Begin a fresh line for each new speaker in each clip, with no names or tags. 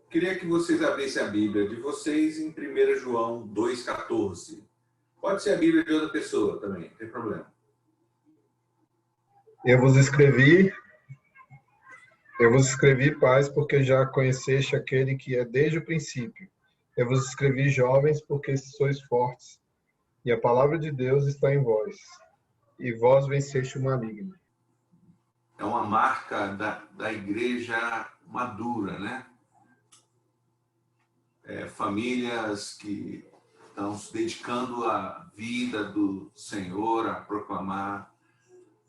Queria que vocês abrissem a Bíblia de vocês em 1 João 2,14. Pode ser a Bíblia de outra pessoa também, não tem problema.
Eu vos escrevi, pais, porque já conheceste aquele que é desde o princípio. Eu vos escrevi, jovens, porque sois fortes, e a palavra de Deus está em vós, e vós venceste o maligno.
É uma marca da igreja madura, né? Famílias que estão se dedicando à vida do Senhor, a proclamar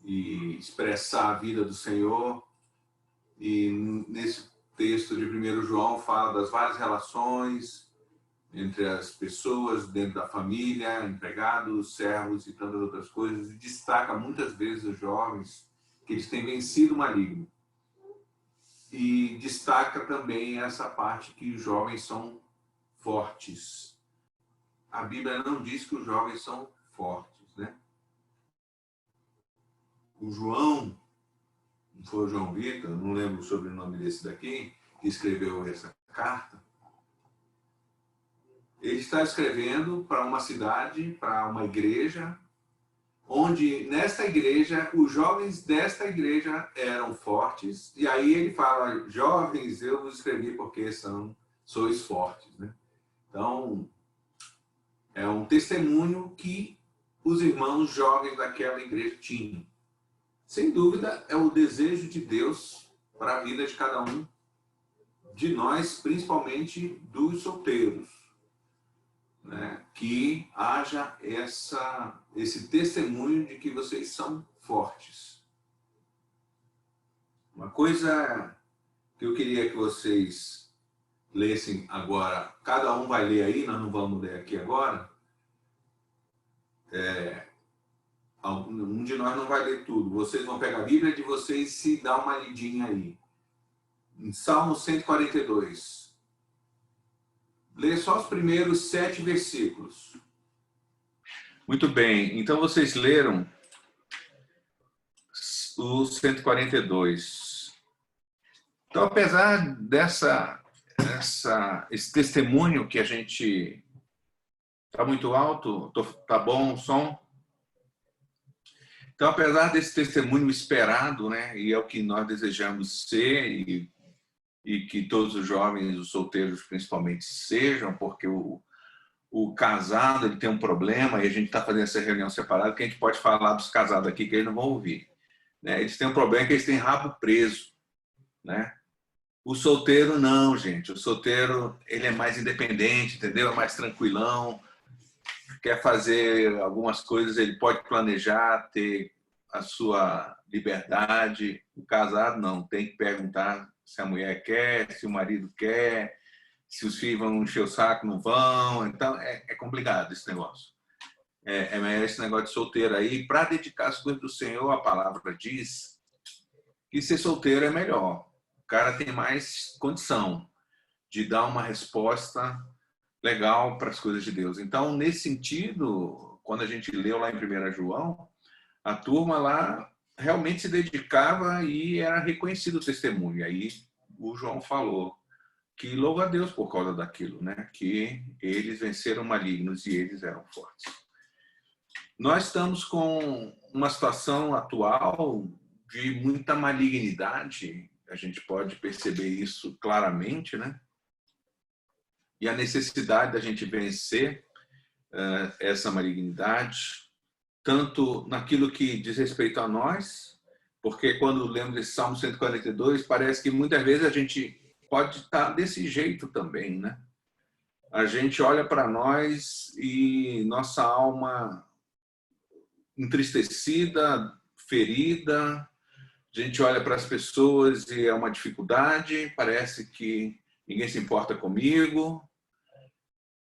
e expressar a vida do Senhor. E nesse texto de 1 João fala das várias relações entre as pessoas dentro da família, empregados, servos e tantas outras coisas, e destaca muitas vezes os jovens que eles têm vencido o maligno. E destaca também essa parte que os jovens são fortes. A Bíblia não diz que os jovens são fortes, né? O João, não foi o João Vitor, não lembro o sobrenome desse daqui, que escreveu essa carta. Ele está escrevendo para uma cidade, para uma igreja, onde nesta igreja, os jovens desta igreja eram fortes. E aí ele fala, jovens, eu vos escrevi porque sois fortes, né? Então, é um testemunho que os irmãos jovens daquela igreja tinham. Sem dúvida, é o desejo de Deus para a vida de cada um de nós, principalmente dos solteiros, né? Que haja esse testemunho de que vocês são fortes. Uma coisa que eu queria que vocês lessem agora, cada um vai ler aí, nós não vamos ler aqui agora. Um de nós não vai ler tudo. Vocês vão pegar a Bíblia de vocês e dar uma lidinha aí. Em Salmo 142. Lê só os primeiros 7 versículos. Muito bem. Então vocês leram o 142. Então, apesar esse testemunho que a gente... Está muito alto? Tá bom o som? Então, apesar desse testemunho esperado, né, e é o que nós desejamos ser, e que todos os jovens, os solteiros principalmente, sejam, porque o casado ele tem um problema, e a gente está fazendo essa reunião separada, que a gente pode falar dos casados aqui, que eles não vão ouvir. Né? Eles têm um problema que eles têm rabo preso. Né? O solteiro não, gente. O solteiro ele é mais independente, entendeu? É mais tranquilão. Quer fazer algumas coisas, ele pode planejar, ter a sua liberdade. O casado não, tem que perguntar se a mulher quer, se o marido quer, se os filhos vão encher o saco, não vão. Então, é complicado esse negócio. É esse negócio de solteiro aí. Para dedicar as coisas do Senhor, a palavra diz que ser solteiro é melhor. O cara tem mais condição de dar uma resposta legal para as coisas de Deus. Então, nesse sentido, quando a gente leu lá em 1 João, a turma lá realmente se dedicava e era reconhecido o testemunho. E aí o João falou que louva a Deus por causa daquilo, né? Que eles venceram malignos e eles eram fortes. Nós estamos com uma situação atual de muita malignidade, a gente pode perceber isso claramente, né? E a necessidade da gente vencer essa malignidade, tanto naquilo que diz respeito a nós, porque quando lemos esse Salmo 142, parece que muitas vezes a gente pode estar desse jeito também, né? A gente olha para nós e nossa alma entristecida, ferida, a gente olha para as pessoas e é uma dificuldade, parece que ninguém se importa comigo.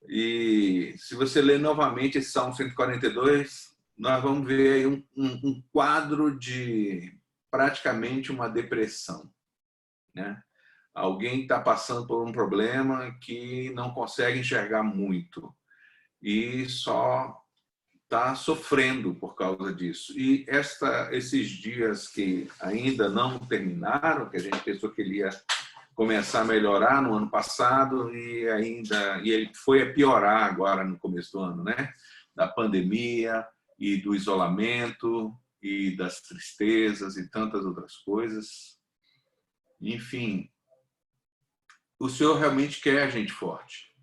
E se você ler novamente esse Salmo 142, nós vamos ver aí um quadro de praticamente uma depressão, né? Alguém está passando por um problema que não consegue enxergar muito e só está sofrendo por causa disso. E esses dias que ainda não terminaram, que a gente pensou que ele ia começar a melhorar no ano passado e ele foi a piorar agora no começo do ano, né? Da pandemia e do isolamento e das tristezas e tantas outras coisas. Enfim, o Senhor realmente quer a gente forte.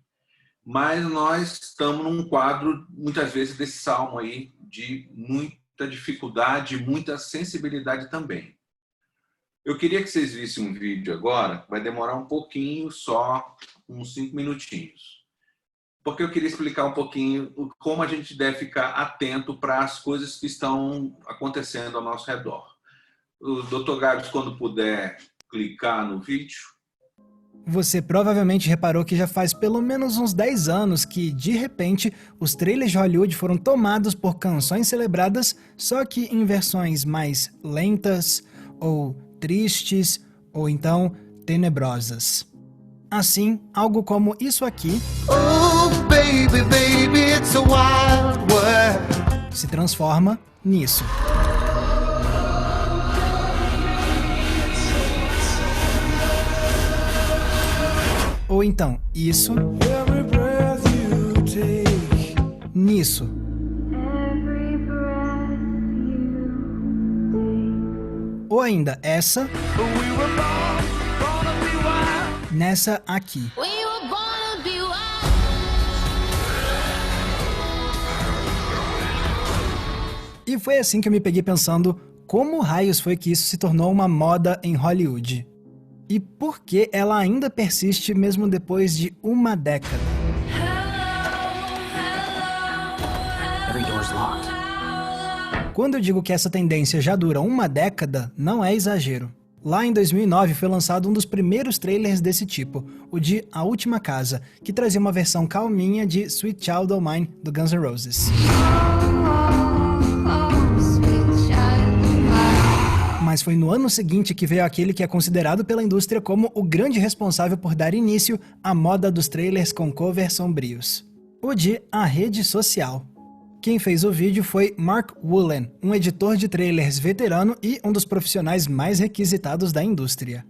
Mas nós estamos num quadro, muitas vezes, desse salmo aí, de muita dificuldade, muita sensibilidade também. Eu queria que vocês vissem um vídeo agora, vai demorar um pouquinho, só uns 5 minutinhos. Porque eu queria explicar um pouquinho como a gente deve ficar atento para as coisas que estão acontecendo ao nosso redor. O Dr. Gabs, quando puder clicar no vídeo.
Você provavelmente reparou que já faz pelo menos uns 10 anos que, de repente, os trailers de Hollywood foram tomados por canções celebradas, só que em versões mais lentas, ou tristes, ou então tenebrosas. Assim, algo como isso aqui
baby, baby, it's a wild world.
Se transforma nisso. Ou então, isso nisso. Ou ainda essa nessa aqui. E foi assim que eu me peguei pensando como raios foi que isso se tornou uma moda em Hollywood. E por que ela ainda persiste mesmo depois de uma década? Quando eu digo que essa tendência já dura uma década, não é exagero. Lá em 2009 foi lançado um dos primeiros trailers desse tipo, o de A Última Casa, que trazia uma versão calminha de Sweet Child O' Mine, do Guns N' Roses. Mas foi no ano seguinte que veio aquele que é considerado pela indústria como o grande responsável por dar início à moda dos trailers com covers sombrios. O de A Rede Social. Quem fez o vídeo foi Mark Woolen, um editor de trailers veterano e um dos profissionais mais requisitados da indústria.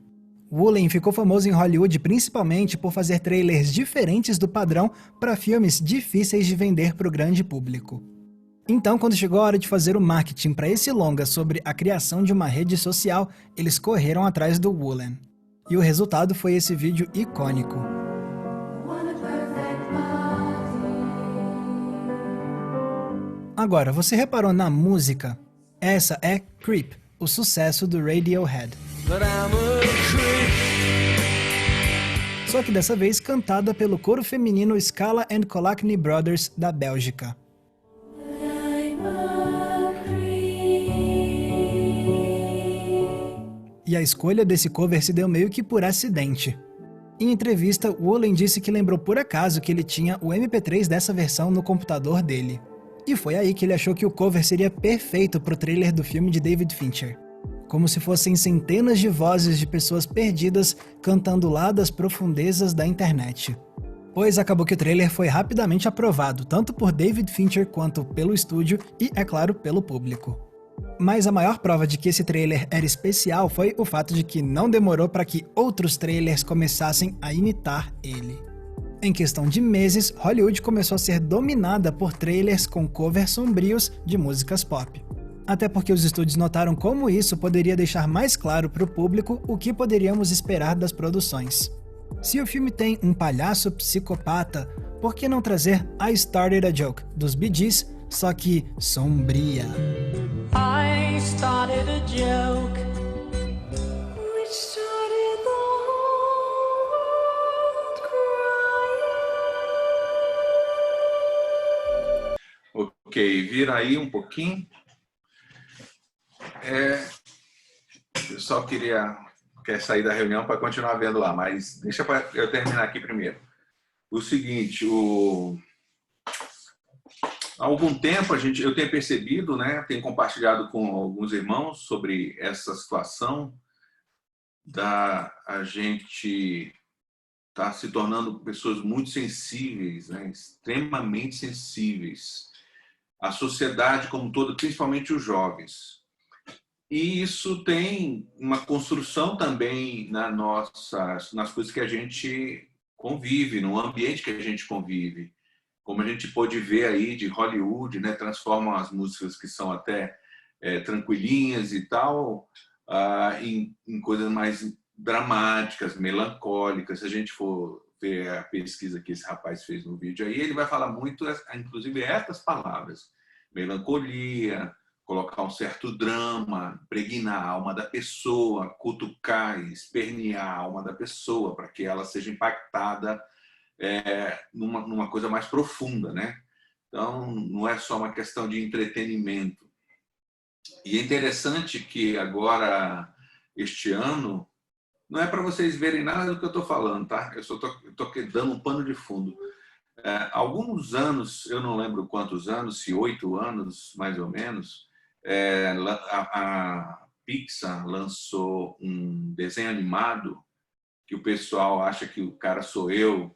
Woolen ficou famoso em Hollywood principalmente por fazer trailers diferentes do padrão para filmes difíceis de vender para o grande público. Então, quando chegou a hora de fazer o marketing para esse longa sobre a criação de uma rede social, eles correram atrás do Woolen. E o resultado foi esse vídeo icônico. Agora, você reparou na música? Essa é Creep, o sucesso do Radiohead. Só que dessa vez cantada pelo coro feminino Scala and Kolakny Brothers da Bélgica. E a escolha desse cover se deu meio que por acidente. Em entrevista, Woolen disse que lembrou por acaso que ele tinha o MP3 dessa versão no computador dele. E foi aí que ele achou que o cover seria perfeito pro trailer do filme de David Fincher. Como se fossem centenas de vozes de pessoas perdidas cantando lá das profundezas da internet. Pois acabou que o trailer foi rapidamente aprovado, tanto por David Fincher quanto pelo estúdio e, é claro, pelo público. Mas a maior prova de que esse trailer era especial foi o fato de que não demorou para que outros trailers começassem a imitar ele. Em questão de meses, Hollywood começou a ser dominada por trailers com covers sombrios de músicas pop. Até porque os estúdios notaram como isso poderia deixar mais claro para o público o que poderíamos esperar das produções. Se o filme tem um palhaço psicopata, por que não trazer I Started a Joke, dos Bee Gees, só que sombria?
I started a joke which started the whole world crying.
Ok, vira aí um pouquinho. Eu só quer sair da reunião para continuar vendo lá, mas deixa eu terminar aqui primeiro. O seguinte, há algum tempo eu tenho percebido, né, tenho compartilhado com alguns irmãos sobre essa situação a gente tá se tornando pessoas muito sensíveis, né, extremamente sensíveis. A sociedade como um todo, principalmente os jovens. E isso tem uma construção também nas coisas que a gente convive, no ambiente que a gente convive. Como a gente pôde ver aí de Hollywood, né, transformam as músicas que são até tranquilinhas e tal, em coisas mais dramáticas, melancólicas. Se a gente for ver a pesquisa que esse rapaz fez no vídeo aí, ele vai falar muito, inclusive, essas palavras: melancolia, colocar um certo drama, impregnar a alma da pessoa, cutucar, espernear a alma da pessoa para que ela seja impactada numa coisa mais profunda, né? Então, não é só uma questão de entretenimento. E é interessante que agora, este ano, não é para vocês verem nada do que eu estou falando, tá? Eu só estou dando um pano de fundo. Alguns anos, eu não lembro quantos anos, se 8 anos, mais ou menos, a Pixar lançou um desenho animado que o pessoal acha que o cara sou eu,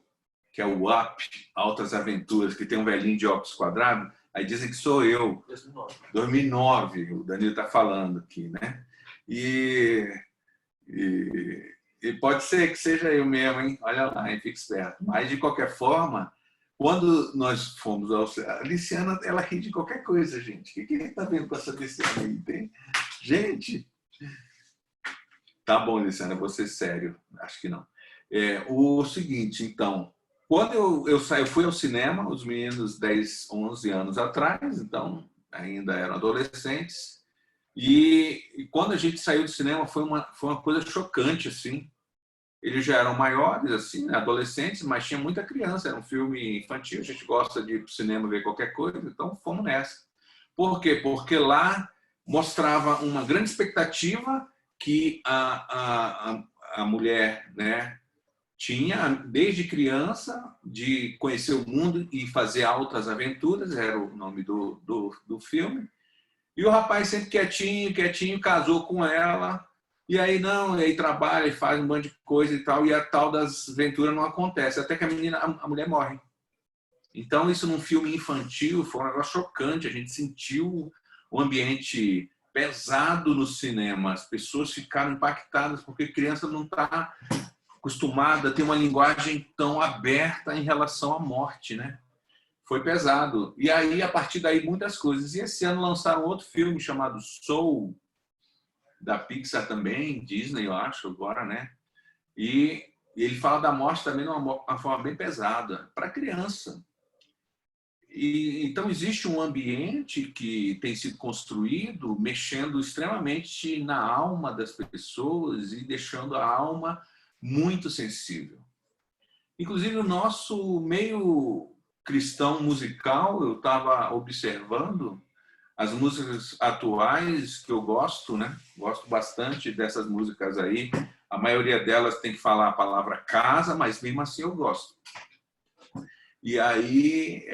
que é o Up, Altas Aventuras, que tem um velhinho de óculos quadrado. Aí dizem que sou eu. 2009, o Danilo está falando aqui, né? E pode ser que seja eu mesmo, hein? Olha lá, hein? Fique esperto. Mas, de qualquer forma, quando nós fomos ao... A Luciana, ela ri de qualquer coisa, gente. O que ele está vendo com essa Luciana aí? Tem? Gente... Tá bom, Luciana, vou ser sério. Acho que não. O seguinte, então... Quando eu fui ao cinema, os meninos 10, 11 anos atrás, então ainda eram adolescentes, e quando a gente saiu do cinema foi uma coisa chocante, assim. Eles já eram maiores, assim, adolescentes, mas tinha muita criança, era um filme infantil, a gente gosta de ir para o cinema ver qualquer coisa, então fomos nessa. Por quê? Porque lá mostrava uma grande expectativa que a mulher, né, tinha, desde criança, de conhecer o mundo e fazer altas aventuras, era o nome do filme. E o rapaz sempre quietinho, casou com ela, e aí aí trabalha e faz um monte de coisa e tal, e a tal das aventuras não acontece, até que a mulher morre. Então, isso num filme infantil foi um negócio chocante, a gente sentiu o ambiente pesado no cinema, as pessoas ficaram impactadas, porque criança não está acostumada a ter uma linguagem tão aberta em relação à morte, né? Foi pesado. E aí, a partir daí, muitas coisas. E esse ano lançaram outro filme chamado Soul, da Pixar também, Disney, eu acho, agora, né? E ele fala da morte também de uma forma bem pesada, para criança. Então, existe um ambiente que tem sido construído mexendo extremamente na alma das pessoas e deixando a alma muito sensível. Inclusive, o nosso meio cristão musical, eu estava observando as músicas atuais que eu gosto, né? Gosto bastante dessas músicas aí. A maioria delas tem que falar a palavra casa, mas mesmo assim eu gosto. E aí,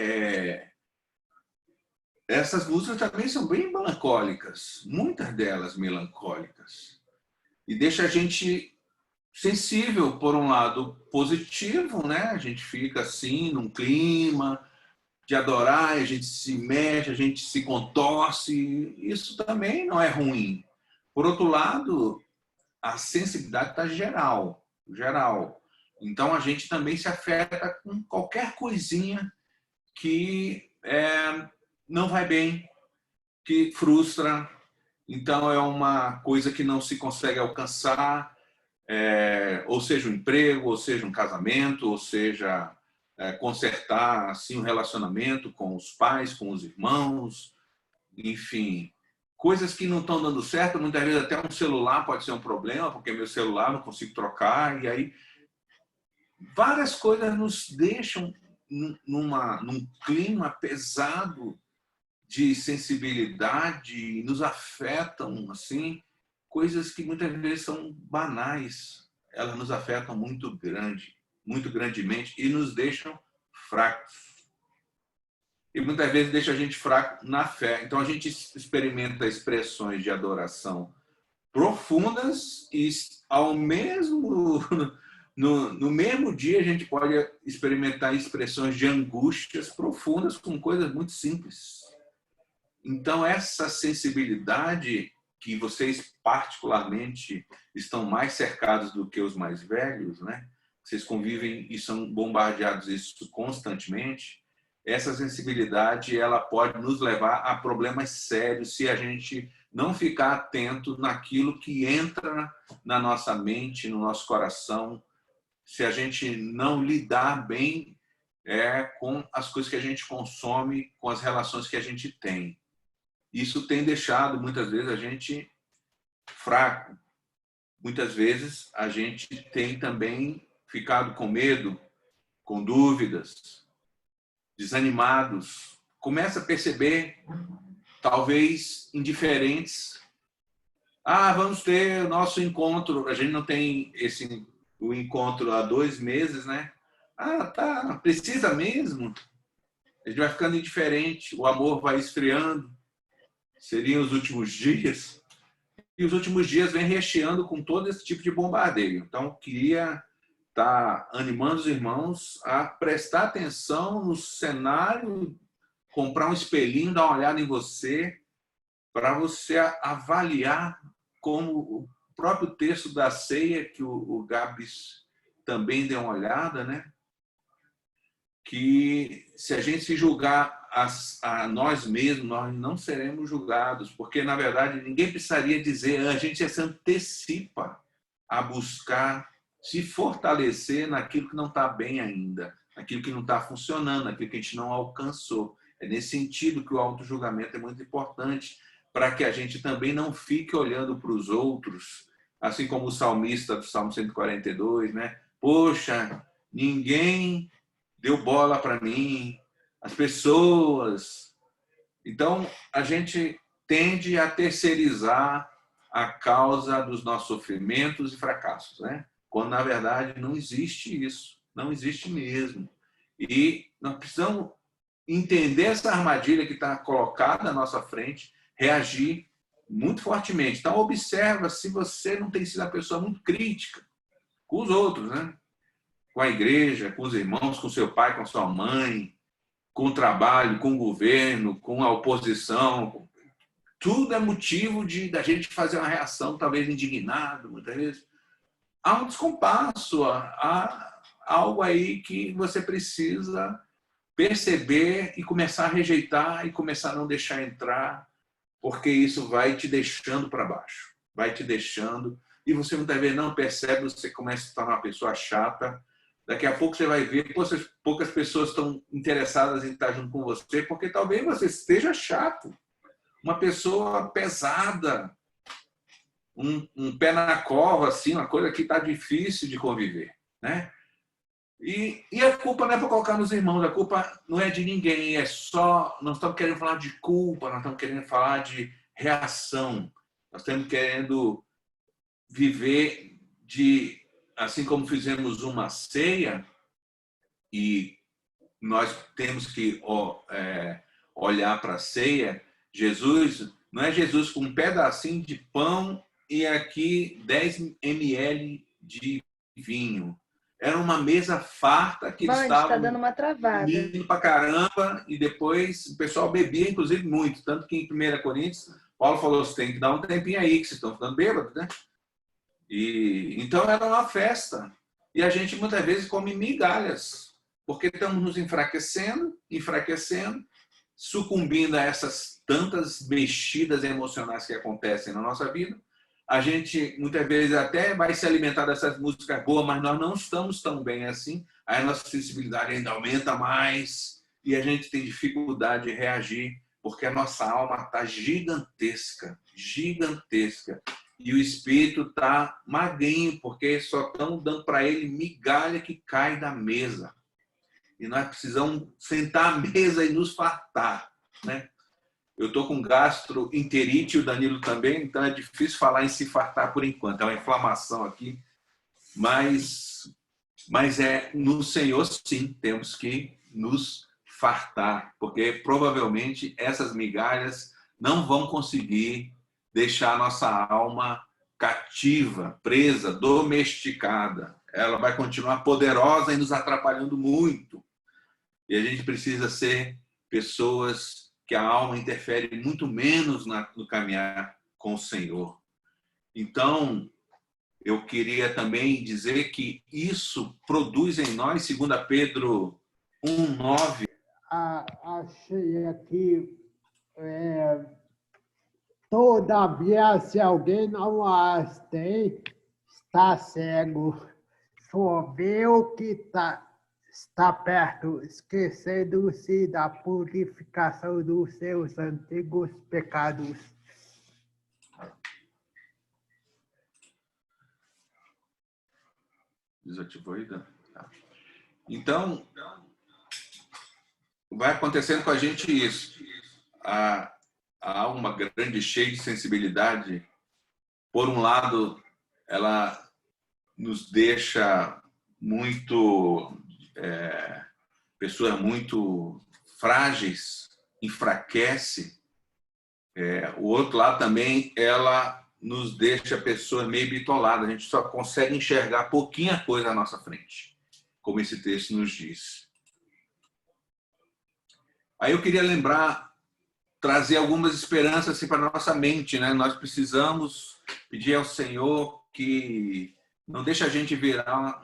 essas músicas também são bem melancólicas, muitas delas melancólicas. E deixa a gente sensível, por um lado positivo, né? A gente fica assim, num clima de adorar, a gente se mexe, a gente se contorce. Isso também não é ruim. Por outro lado, a sensibilidade está geral. Então, a gente também se afeta com qualquer coisinha que não vai bem, que frustra. Então, é uma coisa que não se consegue alcançar, ou seja, um emprego, ou seja, um casamento, ou seja, consertar assim, um relacionamento com os pais, com os irmãos, enfim, coisas que não estão dando certo. Muitas vezes até um celular pode ser um problema, porque meu celular não consigo trocar, e aí várias coisas nos deixam num clima pesado de sensibilidade e nos afetam, assim, coisas que muitas vezes são banais. Elas nos afetam muito grandemente e nos deixam fracos. E muitas vezes deixa a gente fraco na fé. Então a gente experimenta expressões de adoração profundas e no mesmo dia a gente pode experimentar expressões de angústias profundas com coisas muito simples. Então essa sensibilidade que vocês particularmente estão mais cercados do que os mais velhos, né? Vocês convivem e são bombardeados isso constantemente. Essa sensibilidade, ela pode nos levar a problemas sérios se a gente não ficar atento naquilo que entra na nossa mente, no nosso coração, se a gente não lidar bem com as coisas que a gente consome, com as relações que a gente tem. Isso tem deixado, muitas vezes, a gente fraco. Muitas vezes, a gente tem também ficado com medo, com dúvidas, desanimados. Começa a perceber, talvez, indiferentes. Vamos ter o nosso encontro. A gente não tem o encontro há 2 meses, né? Tá, precisa mesmo? A gente vai ficando indiferente, o amor vai esfriando. Seriam os últimos dias. E os últimos dias vem recheando com todo esse tipo de bombardeio. Então, queria estar animando os irmãos a prestar atenção no cenário, comprar um espelhinho, dar uma olhada em você, para você avaliar como o próprio texto da ceia, que o Gabs também deu uma olhada, né? Que se a gente se julgar a nós mesmos, nós não seremos julgados, porque, na verdade, ninguém precisaria dizer, a gente se antecipa a buscar se fortalecer naquilo que não está bem ainda, naquilo que não está funcionando, naquilo que a gente não alcançou. É nesse sentido que o autojulgamento é muito importante, para que a gente também não fique olhando para os outros, assim como o salmista do Salmo 142, né? Poxa, ninguém deu bola para mim, as pessoas. Então, a gente tende a terceirizar a causa dos nossos sofrimentos e fracassos, né? Quando, na verdade, não existe isso, não existe mesmo. E nós precisamos entender essa armadilha que está colocada à nossa frente, reagir muito fortemente. Então, observa se você não tem sido uma pessoa muito crítica com os outros, né? Com a igreja, com os irmãos, com seu pai, com sua mãe, com o trabalho, com o governo, com a oposição. Tudo é motivo da gente fazer uma reação, talvez indignado, muitas vezes. Há um descompasso, há algo aí que você precisa perceber e começar a rejeitar e começar a não deixar entrar, porque isso vai te deixando para baixo, vai te deixando, e você muitas vezes não percebe, você começa a se tornar uma pessoa chata. Daqui a pouco você vai ver, poucas pessoas estão interessadas em estar junto com você, porque talvez você esteja chato, uma pessoa pesada, um pé na cova, assim, uma coisa que está difícil de conviver, né? E a culpa não é para colocar nos irmãos, a culpa não é de ninguém, é só, nós estamos querendo falar de culpa, nós estamos querendo falar de reação, nós estamos querendo viver assim como fizemos uma ceia, e nós temos que olhar para a ceia, Jesus, não é Jesus com um pedacinho de pão e aqui 10 ml de vinho. Era uma mesa farta que eles estavam
tá dando uma travada.
comendo pra caramba, e depois o pessoal bebia, inclusive, muito. Tanto que em 1 Coríntios, Paulo falou, você tem que dar um tempinho aí, que vocês estão ficando bêbados, né? Então era uma festa. E a gente muitas vezes come migalhas, porque estamos nos enfraquecendo, sucumbindo a essas tantas mexidas emocionais que acontecem na nossa vida. A gente, muitas vezes, até vai se alimentar dessas músicas boas, mas nós não estamos tão bem assim. Aí a nossa sensibilidade ainda aumenta mais e a gente tem dificuldade de reagir, porque a nossa alma está gigantesca, gigantesca. E o espírito está magrinho, porque só estão dando para ele migalha que cai da mesa. E nós precisamos sentar à mesa e nos fartar, né? Eu estou com gastroenterite, o Danilo também, então é difícil falar em se fartar por enquanto. É uma inflamação aqui, mas no Senhor, sim, temos que nos fartar, porque provavelmente essas migalhas não vão conseguir deixar a nossa alma cativa, presa, domesticada. Ela vai continuar poderosa e nos atrapalhando muito. E a gente precisa ser pessoas que a alma interfere muito menos no caminhar com o Senhor. Então, eu queria também dizer que isso produz em nós, 2 Pedro 1:9.
Achei aqui, todavia, se alguém não as tem, está cego, só vê o que está perto, esquecendo-se da purificação dos seus antigos pecados.
Desativou aí, Dan? Tá. Então, vai acontecendo com a gente isso. A alma grande, cheia de sensibilidade, por um lado, ela nos deixa muito... pessoas muito frágeis, enfraquece. O outro lado também, ela nos deixa pessoas meio bitoladas. A gente só consegue enxergar pouquinha coisa à nossa frente, como esse texto nos diz. Aí eu queria trazer algumas esperanças assim, para a nossa mente, né? Nós precisamos pedir ao Senhor que não deixe a gente virar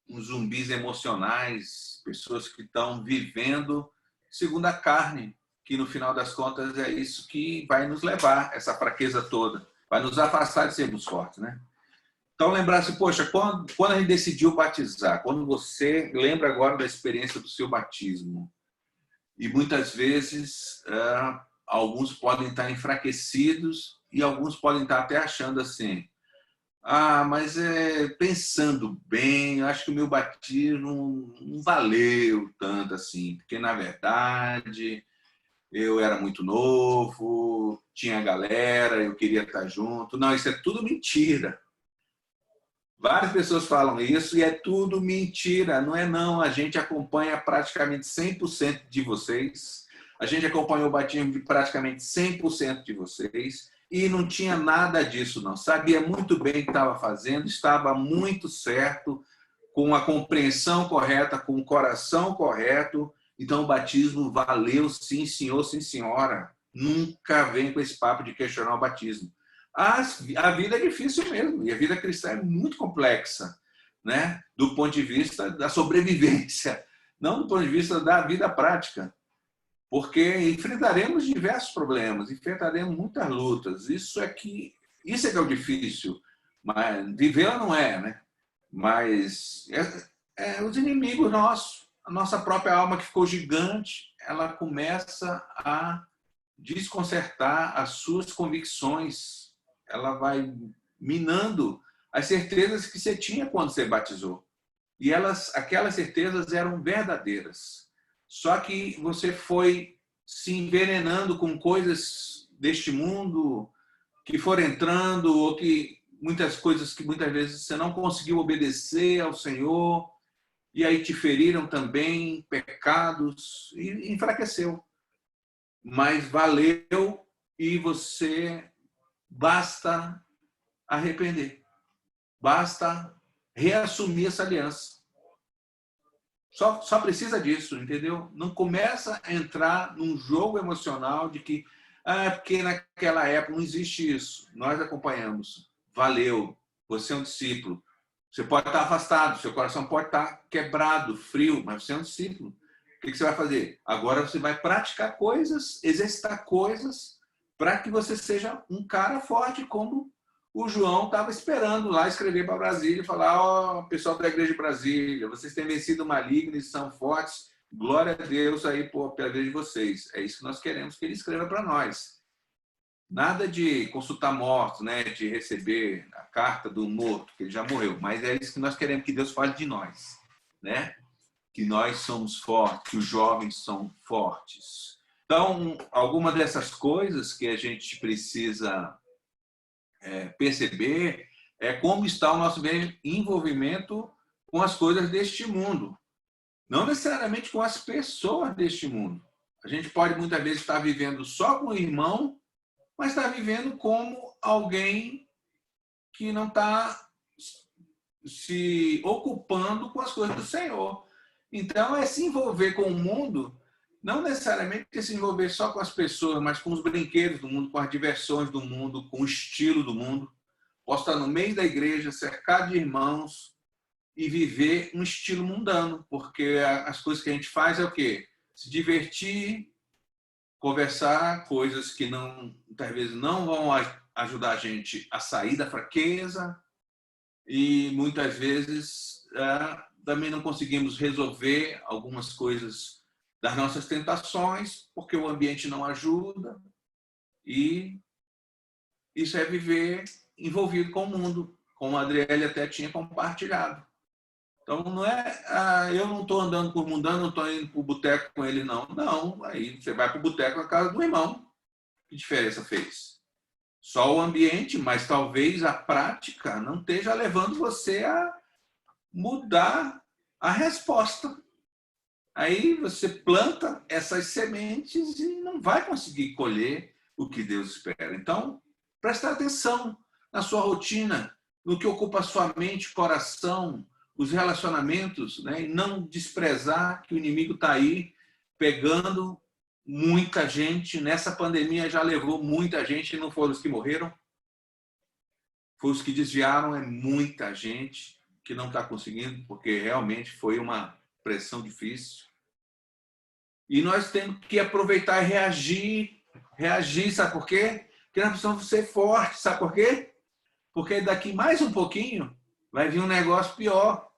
uns zumbis emocionais, pessoas que estão vivendo segundo a carne, que no final das contas é isso que vai nos levar, essa fraqueza toda, vai nos afastar de sermos fortes, né? Então, lembrar-se, poxa, quando a gente decidiu batizar, quando você lembra agora da experiência do seu batismo, e muitas vezes alguns podem estar enfraquecidos e alguns podem estar até achando assim, mas pensando bem, acho que o meu batismo não valeu tanto assim, porque na verdade eu era muito novo, tinha galera, eu queria estar junto. Não, isso é tudo mentira. Várias pessoas falam isso e é tudo mentira. Não é não, a gente acompanha praticamente 100% de vocês, a gente acompanhou o batismo de praticamente 100% de vocês e não tinha nada disso não. Sabia muito bem o que estava fazendo, estava muito certo, com a compreensão correta, com o coração correto. Então o batismo valeu, sim senhor, sim senhora. Nunca vem com esse papo de questionar o batismo. A vida é difícil mesmo, e a vida cristã é muito complexa, né? Do ponto de vista da sobrevivência, não do ponto de vista da vida prática, porque enfrentaremos diversos problemas, enfrentaremos muitas lutas. Isso é que é o difícil, mas vivê-la não é, né? Mas os inimigos nossos, a nossa própria alma que ficou gigante, ela começa a desconcertar as suas convicções. Ela vai minando as certezas que você tinha quando você batizou. E aquelas certezas eram verdadeiras. Só que você foi se envenenando com coisas deste mundo que foram entrando, ou que muitas coisas que muitas vezes você não conseguiu obedecer ao Senhor, e aí te feriram também pecados, e enfraqueceu. Mas valeu, e você... Basta arrepender. Basta reassumir essa aliança. Só precisa disso, entendeu? Não começa a entrar num jogo emocional de que porque naquela época não existe isso. Nós acompanhamos. Valeu. Você é um discípulo. Você pode estar afastado, seu coração pode estar quebrado, frio, mas você é um discípulo. O que você vai fazer? Agora você vai praticar coisas, exercitar coisas, para que você seja um cara forte, como o João estava esperando lá escrever para Brasília e falar: pessoal da Igreja de Brasília, vocês têm vencido o maligno e são fortes, glória a Deus aí pela igreja de vocês. É isso que nós queremos que ele escreva para nós. Nada de consultar mortos, né? De receber a carta do morto, que ele já morreu, mas é isso que nós queremos que Deus fale de nós, né? Que nós somos fortes, que os jovens são fortes. Então, alguma dessas coisas que a gente precisa perceber é como está o nosso envolvimento com as coisas deste mundo. Não necessariamente com as pessoas deste mundo. A gente pode muitas vezes estar vivendo só com o irmão, mas está vivendo como alguém que não está se ocupando com as coisas do Senhor. Então, é se envolver com o mundo não necessariamente se envolver só com as pessoas, mas com os brinquedos do mundo, com as diversões do mundo, com o estilo do mundo. Posso estar no meio da igreja, cercado de irmãos e viver um estilo mundano, porque as coisas que a gente faz é o quê? Se divertir, conversar, coisas que muitas vezes não vão ajudar a gente a sair da fraqueza, e muitas vezes também não conseguimos resolver algumas coisas das nossas tentações, porque o ambiente não ajuda, e isso é viver envolvido com o mundo, como a Adriele até tinha compartilhado. Então, não é, eu não estou andando por mundano, não estou indo para o boteco com ele, não. Não, aí você vai para o boteco na casa do irmão. Que diferença fez? Só o ambiente, mas talvez a prática não esteja levando você a mudar a resposta. Aí você planta essas sementes e não vai conseguir colher o que Deus espera. Então, preste atenção na sua rotina, no que ocupa a sua mente, coração, os relacionamentos, né? E não desprezar que o inimigo está aí pegando muita gente. Nessa pandemia já levou muita gente, e não foram os que morreram, foram os que desviaram, é muita gente que não está conseguindo, porque realmente foi uma pressão difícil. E nós temos que aproveitar e reagir. Reagir, sabe por quê? Porque nós precisamos ser fortes, sabe por quê? Porque daqui mais um pouquinho vai vir um negócio pior,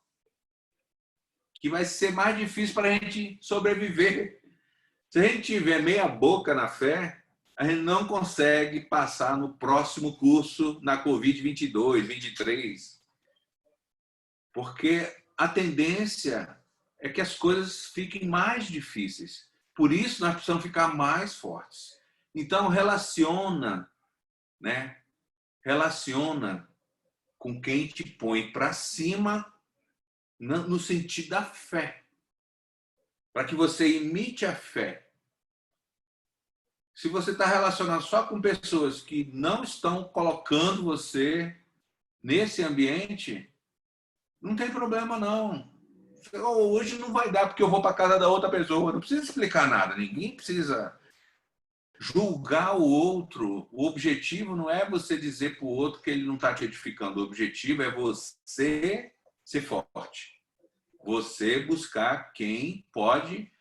que vai ser mais difícil para a gente sobreviver. Se a gente tiver meia boca na fé, a gente não consegue passar no próximo curso na Covid-22, 23. Porque a tendência é que as coisas fiquem mais difíceis. Por isso, nós precisamos ficar mais fortes. Então, relaciona, né? Relaciona com quem te põe para cima no sentido da fé. Para que você imite a fé. Se você está relacionado só com pessoas que não estão colocando você nesse ambiente, não tem problema, não. Hoje não vai dar porque eu vou para a casa da outra pessoa. Não precisa explicar nada. Ninguém precisa julgar o outro. O objetivo não é você dizer para o outro que ele não está te edificando. O objetivo é você ser forte. Você buscar quem pode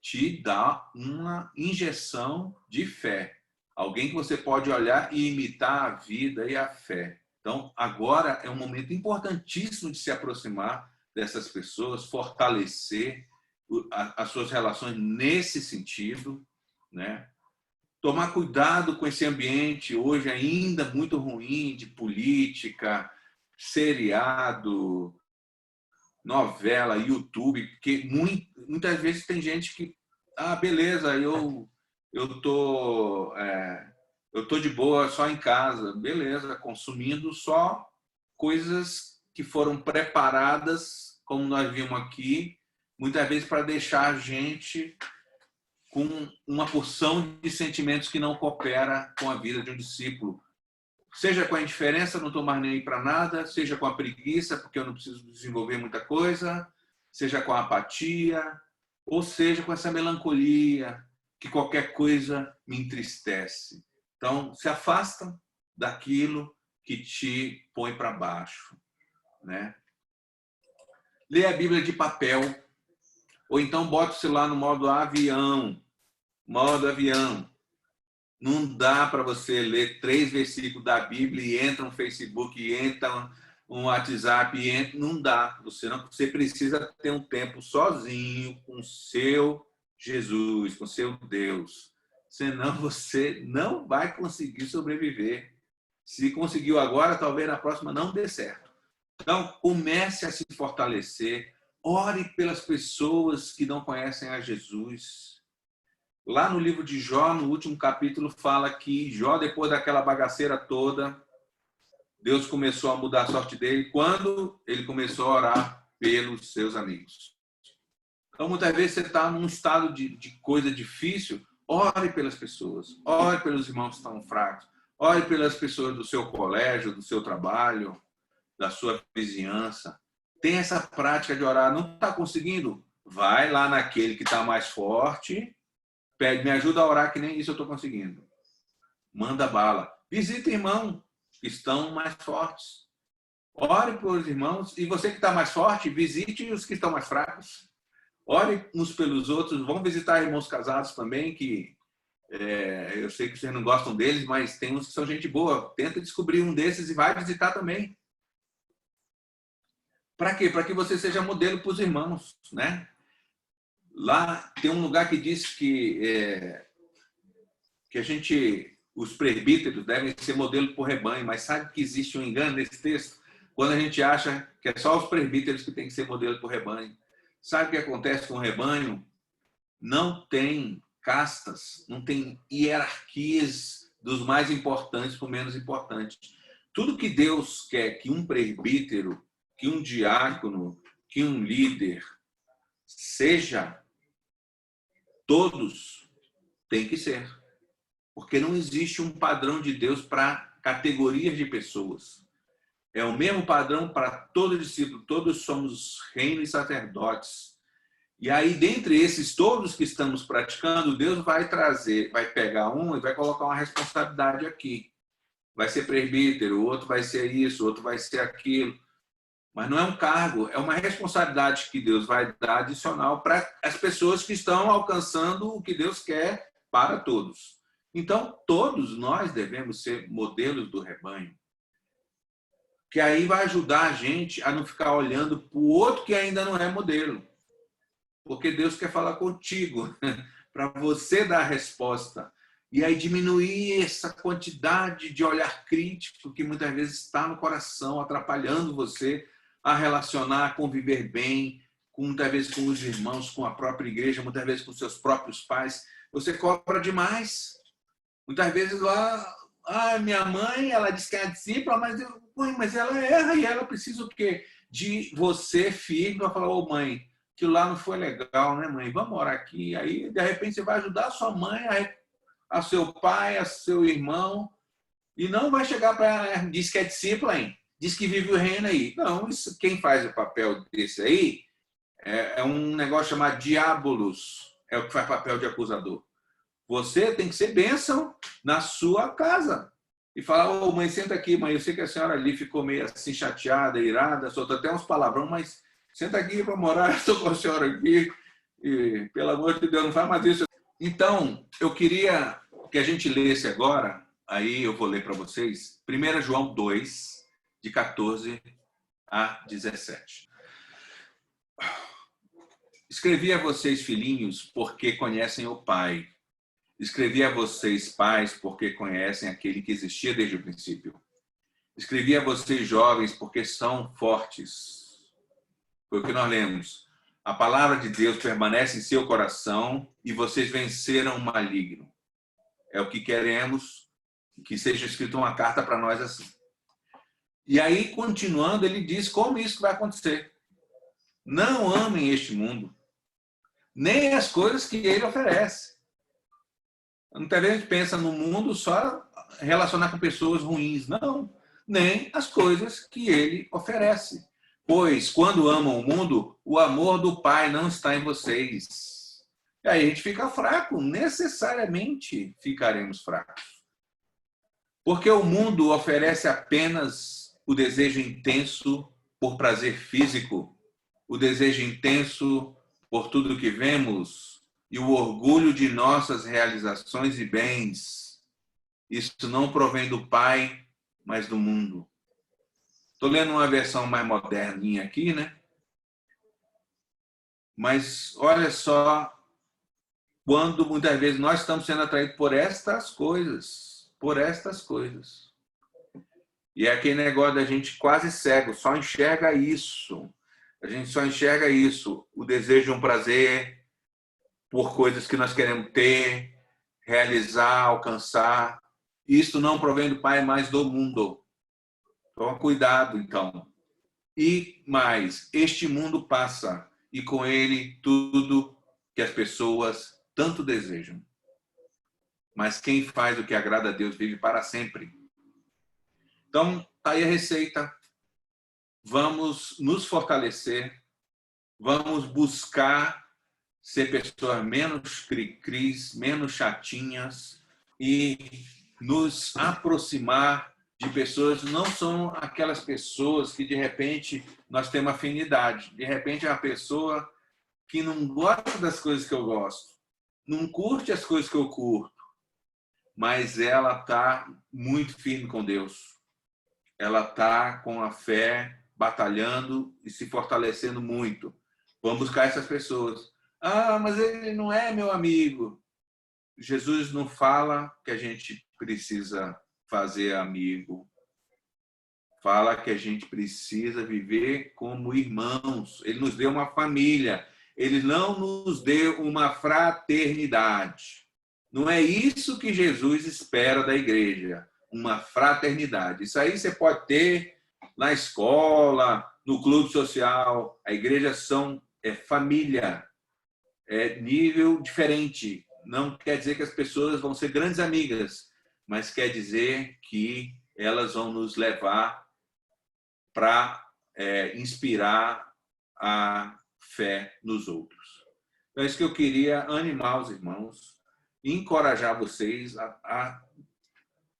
te dar uma injeção de fé. Alguém que você pode olhar e imitar a vida e a fé. Então, agora é um momento importantíssimo de se aproximar dessas pessoas, fortalecer as suas relações nesse sentido, né? Tomar cuidado com esse ambiente hoje ainda muito ruim de política, seriado, novela, YouTube, porque muitas vezes tem gente que, beleza, eu tô de boa só em casa, beleza, consumindo só coisas que foram preparadas, como nós vimos aqui, muitas vezes para deixar a gente com uma porção de sentimentos que não coopera com a vida de um discípulo. Seja com a indiferença, não estou mais nem aí para nada, seja com a preguiça, porque eu não preciso desenvolver muita coisa, seja com a apatia, ou seja com essa melancolia, que qualquer coisa me entristece. Então, se afasta daquilo que te põe para baixo, né? Lê a Bíblia de papel, ou então bota o celular no modo avião. Modo avião. Não dá para você ler 3 versículos da Bíblia e entra um Facebook, e entra um WhatsApp, e entra... não dá. Você precisa ter um tempo sozinho com o seu Jesus, com o seu Deus. Senão você não vai conseguir sobreviver. Se conseguiu agora, talvez na próxima não dê certo. Então, comece a se fortalecer. Ore pelas pessoas que não conhecem a Jesus. Lá no livro de Jó, no último capítulo, fala que Jó, depois daquela bagaceira toda, Deus começou a mudar a sorte dele quando ele começou a orar pelos seus amigos. Então, muitas vezes você está num estado de coisa difícil, ore pelas pessoas, ore pelos irmãos que estão fracos, ore pelas pessoas do seu colégio, do seu trabalho, da sua vizinhança. Tem essa prática de orar. Não está conseguindo? Vai lá naquele que está mais forte Pede, me ajuda a orar, que nem isso eu estou conseguindo. Manda bala. Visita irmãos que estão mais fortes. Ore por os irmãos. E você que está mais forte, visite os que estão mais fracos. Ore uns pelos outros. Vão visitar irmãos casados também, que eu sei que vocês não gostam deles, mas tem uns que são gente boa. Tenta descobrir um desses e vai visitar também. Para quê? Para que você seja modelo para os irmãos, né? Lá tem um lugar que diz que os presbíteros devem ser modelo para o rebanho, mas sabe que existe um engano nesse texto? Quando a gente acha que é só os presbíteros que tem que ser modelo para o rebanho. Sabe o que acontece com o rebanho? Não tem castas, não tem hierarquias dos mais importantes para o menos importante. Tudo que Deus quer que um presbítero, que um diácono, que um líder seja, todos têm que ser. Porque não existe um padrão de Deus para categorias de pessoas. É o mesmo padrão para todo discípulo. Todos somos reino e sacerdotes. E aí, dentre esses todos que estamos praticando, Deus vai pegar um e vai colocar uma responsabilidade aqui. Vai ser presbítero, o outro vai ser isso, o outro vai ser aquilo. Mas não é um cargo, é uma responsabilidade que Deus vai dar adicional para as pessoas que estão alcançando o que Deus quer para todos. Então, todos nós devemos ser modelos do rebanho. Que aí vai ajudar a gente a não ficar olhando para o outro que ainda não é modelo. Porque Deus quer falar contigo, para você dar a resposta. E aí diminuir essa quantidade de olhar crítico que muitas vezes está no coração, atrapalhando você a relacionar, a conviver bem, muitas vezes com os irmãos, com a própria igreja, muitas vezes com seus próprios pais. Você cobra demais. Muitas vezes lá, minha mãe, ela diz que é discípula, mas ela erra e ela precisa o quê? De você, filho, para falar, ô mãe, aquilo lá não foi legal, né, mãe? Vamos orar aqui. Aí, de repente, você vai ajudar a sua mãe, a seu pai, a seu irmão, e não vai chegar para ela, diz que é discípula, hein? Diz que vive o reino aí. Não, isso, quem faz o papel desse aí é um negócio chamado diabolos, é o que faz papel de acusador. Você tem que ser bênção na sua casa. E falar, ô mãe, senta aqui, mãe, eu sei que a senhora ali ficou meio assim chateada, irada, soltou até uns palavrão, mas senta aqui para morar, estou com a senhora aqui, e pelo amor de Deus, não faz mais isso. Então, eu queria que a gente lesse agora, aí eu vou ler para vocês, 1 João 2, de 14 a 17. Escrevi a vocês, filhinhos, porque conhecem o Pai. Escrevi a vocês, pais, porque conhecem aquele que existia desde o princípio. Escrevi a vocês, jovens, porque são fortes. Foi o que nós lemos. A palavra de Deus permanece em seu coração e vocês venceram o maligno. É o que queremos, que seja escrita uma carta para nós assim. E aí, continuando, ele diz como isso vai acontecer. Não amem este mundo, nem as coisas que ele oferece. Muitas vezes a gente pensa no mundo só relacionar com pessoas ruins. Não, nem as coisas que ele oferece. Pois, quando amam o mundo, o amor do Pai não está em vocês. E aí a gente fica fraco, necessariamente ficaremos fracos. Porque o mundo oferece apenas o desejo intenso por prazer físico, o desejo intenso por tudo que vemos e o orgulho de nossas realizações e bens. Isso não provém do Pai, mas do mundo. Estou lendo uma versão mais moderninha aqui, né? Mas olha só, quando muitas vezes nós estamos sendo atraídos por estas coisas. E é aquele negócio da gente quase cego, só enxerga isso. A gente só enxerga isso, o desejo de um prazer por coisas que nós queremos ter, realizar, alcançar. Isso não provém do Pai, mas do mundo. Toma cuidado, então. E mais, este mundo passa, e com ele tudo que as pessoas tanto desejam. Mas quem faz o que agrada a Deus vive para sempre. Então, está aí a receita. Vamos nos fortalecer, vamos buscar ser pessoas menos cri-cris, menos chatinhas e nos aproximar de pessoas, não são aquelas pessoas que de repente nós temos afinidade. De repente é uma pessoa que não gosta das coisas que eu gosto, não curte as coisas que eu curto, mas ela está muito firme com Deus. Ela está com a fé, batalhando e se fortalecendo muito. Vamos buscar essas pessoas. Ah, mas ele não é meu amigo. Jesus não fala que a gente precisa fazer amigo. Fala que a gente precisa viver como irmãos. Ele nos deu uma família. Ele não nos deu uma fraternidade. Não é isso que Jesus espera da igreja, uma fraternidade. Isso aí você pode ter na escola, no clube social. A igreja é família, é nível diferente. Não quer dizer que as pessoas vão ser grandes amigas, mas quer dizer que elas vão nos levar para inspirar a fé nos outros. Então, é isso que eu queria animar os irmãos, encorajar vocês a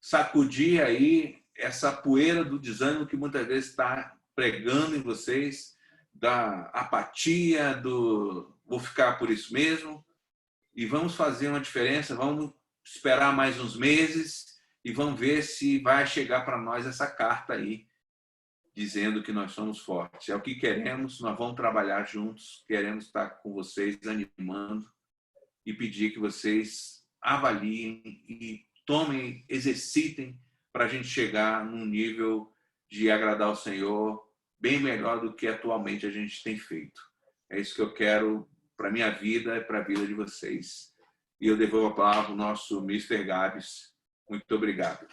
sacudir aí essa poeira do desânimo que muitas vezes está pregando em vocês, da apatia, do vou ficar por isso mesmo, e vamos fazer uma diferença, vamos esperar mais uns meses e vamos ver se vai chegar para nós essa carta aí, dizendo que nós somos fortes. É o que queremos, nós vamos trabalhar juntos, queremos estar com vocês, animando e pedir que vocês avaliem e tomem, exercitem para a gente chegar num nível de agradar ao Senhor bem melhor do que atualmente a gente tem feito. É isso que eu quero para a minha vida e para a vida de vocês. E eu devolvo a palavra ao nosso Mr. Gabs. Muito obrigado.